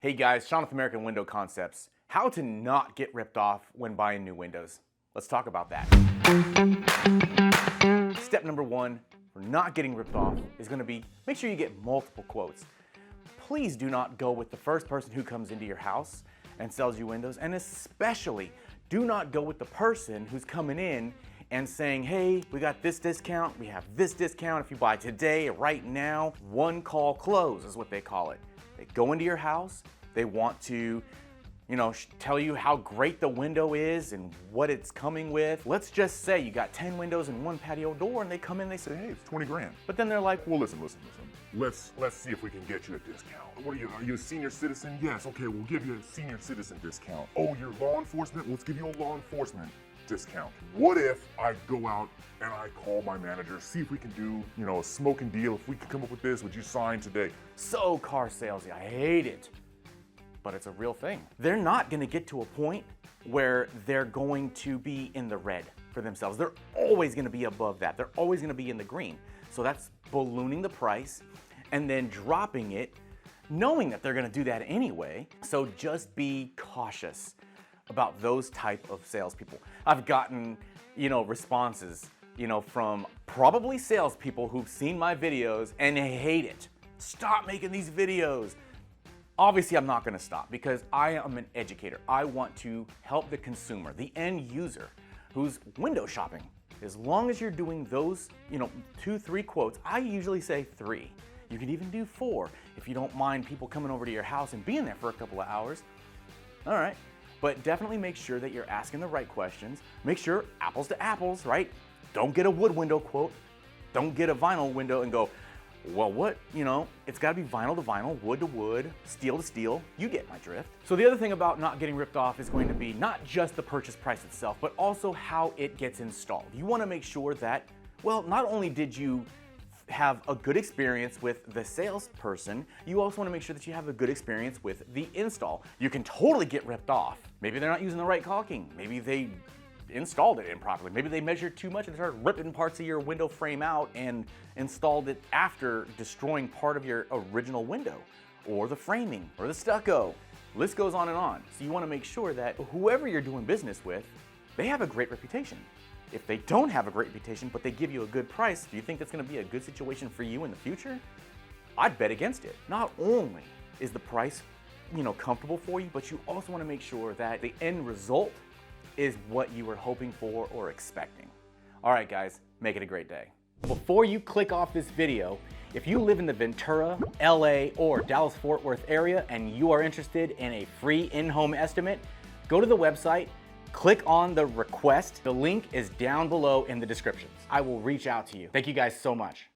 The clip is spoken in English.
Hey guys, Sean with American Window Concepts. How to not get ripped off when buying new windows. Let's talk about that. Step number one for not getting ripped off is going to be make sure you get multiple quotes. Please do not go with the first person who comes into your house and sells you windows, and especially do not go with the person who's coming in and saying, hey, we got this discount, we have this discount if you buy today, right now. One call close is what they call it. They go into your house, they want to, tell you how great the window is and what it's coming with. Let's just say you got 10 windows and one patio door, and they come in, they say, hey, it's 20 grand. But then they're like, well, listen. Let's see if we can get you a discount. What are you a senior citizen? Yes, okay, we'll give you a senior citizen discount. Oh, you're law enforcement? Let's give you a law enforcement discount. What if I go out and I call my manager, see if we can do, a smoking deal. If we can come up with this, would you sign today? So car salesy, I hate it. But it's a real thing. They're not gonna get to a point where they're going to be in the red for themselves. They're always gonna be above that. They're always gonna be in the green. So that's ballooning the price and then dropping it, knowing that they're gonna do that anyway. So just be cautious about those type of salespeople. I've gotten, responses, from probably salespeople who've seen my videos and they hate it. Stop making these videos. Obviously, I'm not gonna stop because I am an educator. I want to help the consumer, the end user who's window shopping. As long as you're doing those, 2, 3 quotes, I usually say 3. You can even do 4 if you don't mind people coming over to your house and being there for a couple of hours. All right. But definitely make sure that you're asking the right questions. Make sure apples to apples, right? Don't get a wood window quote. Don't get a vinyl window and go, well, what? It's gotta be vinyl to vinyl, wood to wood, steel to steel. You get my drift. So the other thing about not getting ripped off is going to be not just the purchase price itself, but also how it gets installed. You wanna make sure that, well, not only did you have a good experience with the salesperson, you also want to make sure that you have a good experience with the install. You can totally get ripped off. Maybe they're not using the right caulking. Maybe they installed it improperly. Maybe they measured too much and started ripping parts of your window frame out and installed it after destroying part of your original window, or the framing, or the stucco. List goes on and on. So you want to make sure that whoever you're doing business with, they have a great reputation. If they don't have a great reputation, but they give you a good price, do you think that's gonna be a good situation for you in the future? I'd bet against it. Not only is the price, comfortable for you, but you also wanna make sure that the end result is what you were hoping for or expecting. All right, guys, make it a great day. Before you click off this video, if you live in the Ventura, LA, or Dallas-Fort Worth area and you are interested in a free in-home estimate, go to the website, click on the request. The link is down below in the descriptions. I will reach out to you. Thank you guys so much.